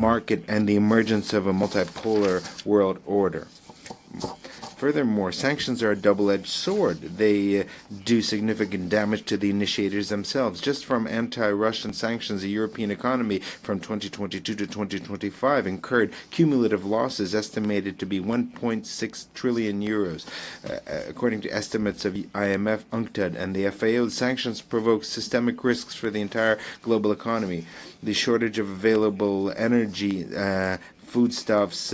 market and the emergence of a multipolar world order. Furthermore, sanctions are a double-edged sword. They do significant damage to the initiators themselves. Just from anti-Russian sanctions, the European economy from 2022 to 2025 incurred cumulative losses estimated to be 1.6 trillion euros. According to estimates of IMF, UNGA, and the FAO, the sanctions provoke systemic risks for the entire global economy. The shortage of available energy, foodstuffs,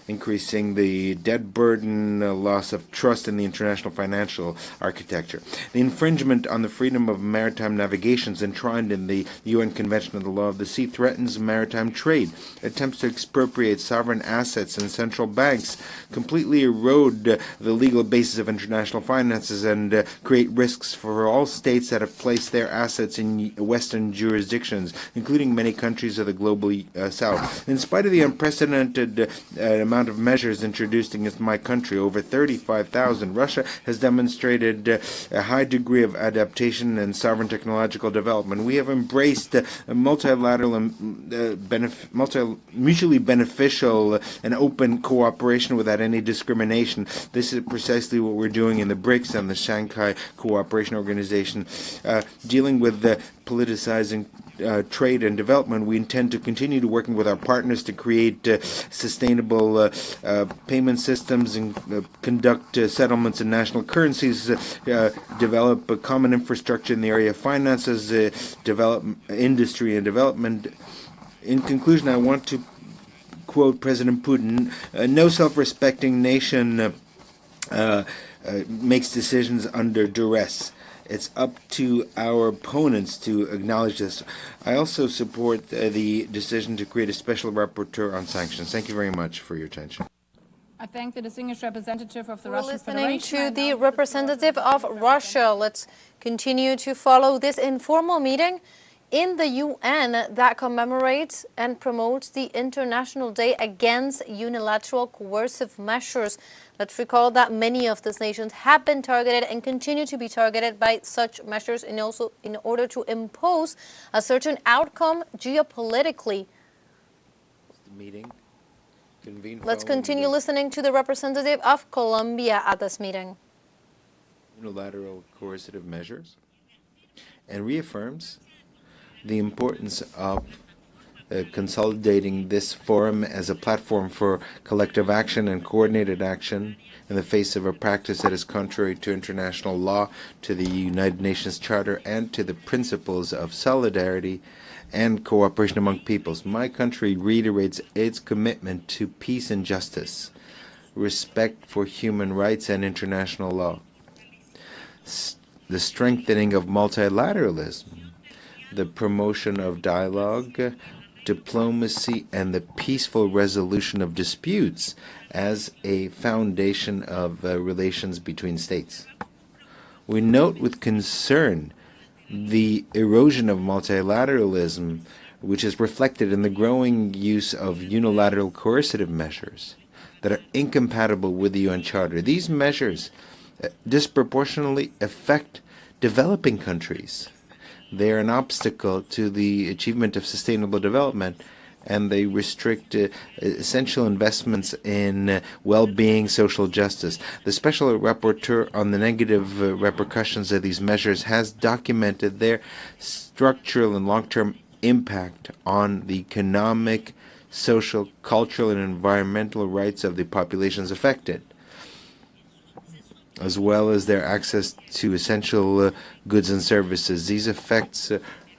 increasing the debt burden, loss of trust in the international financial architecture. The infringement on the freedom of maritime navigation enshrined in the UN Convention on the Law of the Sea threatens maritime trade. Attempts to expropriate sovereign assets and central banks completely erode the legal basis of international finances and create risks for all states that have placed their assets in Western jurisdictions, including many countries of the global South. In spite of the unprecedented amount of measures introduced against my country, over 35,000, Russia has demonstrated a high degree of adaptation and sovereign technological development. We have embraced multilateral and mutually beneficial and open cooperation without any discrimination. This is precisely what we're doing in the BRICS and the Shanghai Cooperation Organization. Dealing with the politicizing trade and development, we intend to continue to working with our partners to create sustainable payment systems and conduct settlements in national currencies, develop a common infrastructure in the area of finances, develop industry and development. In conclusion, I want to quote President Putin: "No self-respecting nation makes decisions under duress." It's up to our opponents to acknowledge this. I also support the decision to create a special rapporteur on sanctions. Thank you very much for your attention. I thank the distinguished representative of the We're Russian listening Federation. to the representative of Russia. Let's continue to follow this informal meeting in the UN that commemorates and promotes the International Day Against Unilateral Coercive Measures. Let's recall that many of these nations have been targeted and continue to be targeted by such measures, and also in order to impose a certain outcome geopolitically. The meeting convened. Let's continue listening to the representative of Colombia at this meeting. Unilateral coercive measures, and reaffirms the importance of consolidating this forum as a platform for collective action and coordinated action in the face of a practice that is contrary to international law, to the United Nations Charter, and to the principles of solidarity and cooperation among peoples. My country reiterates its commitment to peace and justice, respect for human rights and international law, the strengthening of multilateralism, the promotion of dialogue, diplomacy, and the peaceful resolution of disputes as a foundation of relations between states. We note with concern the erosion of multilateralism, which is reflected in the growing use of unilateral coercive measures that are incompatible with the UN Charter. These measures disproportionately affect developing countries. They are an obstacle to the achievement of sustainable development, and they restrict essential investments in well-being, social justice. The Special Rapporteur on the negative repercussions of these measures has documented their structural and long-term impact on the economic, social, cultural, and environmental rights of the populations affected, as well as their access to essential goods and services. These effects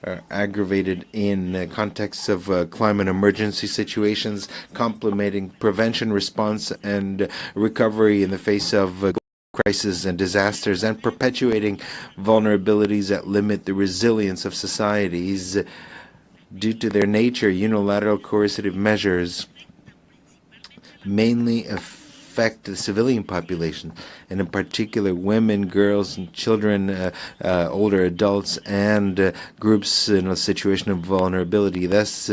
are aggravated in contexts of climate emergency situations, complementing prevention, response, and recovery in the face of crises and disasters, and perpetuating vulnerabilities that limit the resilience of societies. Due to their nature, unilateral coercive measures mainly affect the civilian population, and in particular women, girls, and children, older adults, and groups in a situation of vulnerability, thus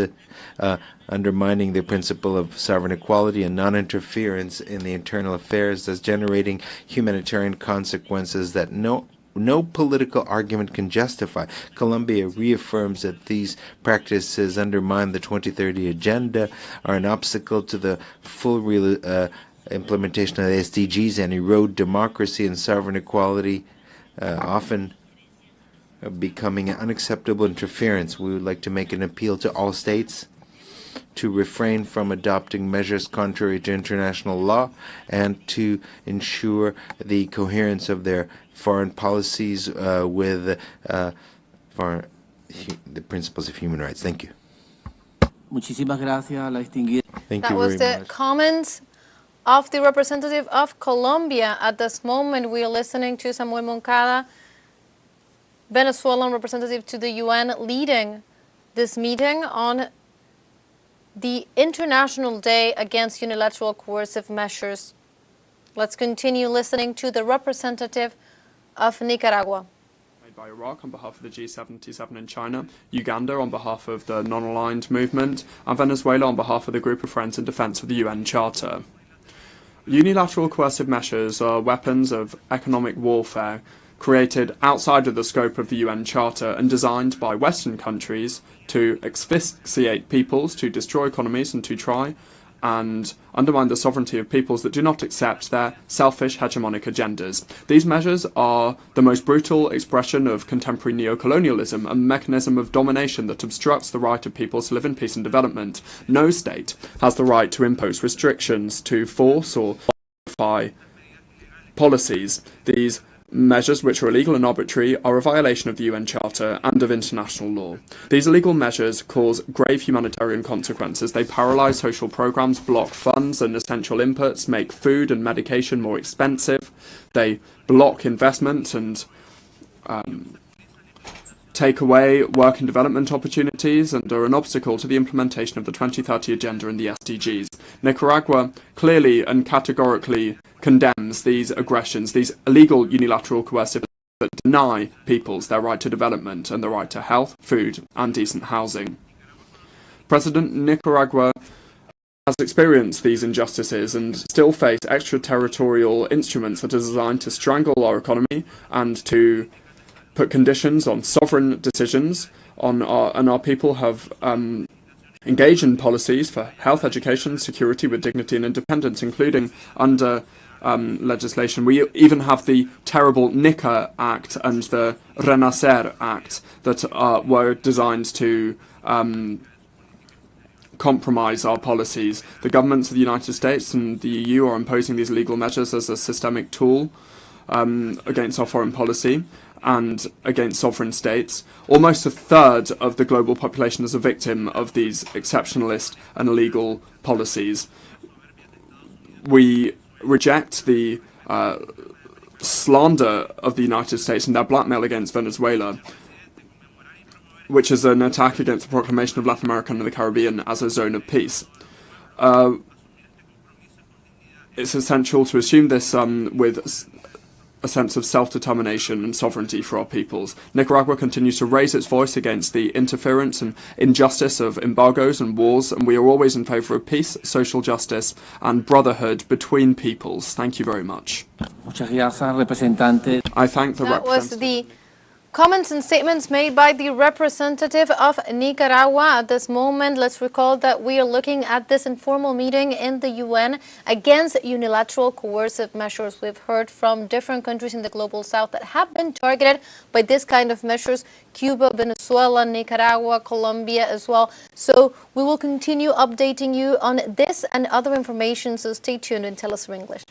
undermining the principle of sovereign equality and non-interference in the internal affairs, thus generating humanitarian consequences that no political argument can justify. Colombia reaffirms that these practices undermine the 2030 agenda, are an obstacle to the full implementation of the SDGs, and erode democracy and sovereign equality, often becoming an unacceptable interference. We would like to make an appeal to all states to refrain from adopting measures contrary to international law and to ensure the coherence of their foreign policies with the principles of human rights. Thank you. Muchísimas gracias, la distinguida. Thank That you was very the much. comments of the representative of Colombia. At this moment, we are listening to Samuel Moncada, Venezuelan representative to the UN, leading this meeting on the International Day Against Unilateral Coercive Measures. Let's continue listening to the representative of Nicaragua. By Iraq on behalf of the G77 in China, Uganda on behalf of the Non-Aligned Movement, and Venezuela on behalf of the Group of Friends in Defence of the UN Charter. Unilateral coercive measures are weapons of economic warfare created outside of the scope of the UN Charter and designed by Western countries to asphyxiate peoples, to destroy economies, and to try and undermine the sovereignty of peoples that do not accept their selfish hegemonic agendas. These measures are the most brutal expression of contemporary neocolonialism, a mechanism of domination that obstructs the right of peoples to live in peace and development. No state has the right to impose restrictions, to force or modify policies. These measures, which are illegal and arbitrary, are a violation of the UN Charter and of international law. These illegal measures cause grave humanitarian consequences. They paralyse social programmes, block funds and essential inputs, make food and medication more expensive. They block investment and take away work and development opportunities and are an obstacle to the implementation of the 2030 Agenda and the SDGs. Nicaragua clearly and categorically condemns these aggressions, these illegal unilateral coercive that deny peoples their right to development and the right to health, food and decent housing. President Nicaragua has experienced these injustices and still face extraterritorial instruments that are designed to strangle our economy and to put conditions on sovereign decisions and our people have engaged in policies for health, education, security with dignity and independence, including under legislation. We even have the terrible NICA Act and the Renacer Act that were designed to compromise our policies. The governments of the United States and the EU are imposing these legal measures as a systemic tool against our foreign policy and against sovereign states. Almost a third of the global population is a victim of these exceptionalist and illegal policies. We reject the slander of the United States and their blackmail against Venezuela, which is an attack against the proclamation of Latin America and the Caribbean as a zone of peace. It's essential to assume this with a sense of self-determination and sovereignty for our peoples. Nicaragua continues to raise its voice against the interference and injustice of embargoes and wars, and we are always in favour of peace, social justice and brotherhood between peoples. Thank you very much. Muchas gracias, representante. I thank the That was representative. the comments and statements made by the representative of Nicaragua. At this moment, let's recall that we are looking at this informal meeting in the UN against unilateral coercive measures. We've heard from different countries in the global south that have been targeted by this kind of measures: Cuba, Venezuela, Nicaragua, Colombia as well. So we will continue updating you on this and other information, so stay tuned and tell us in English.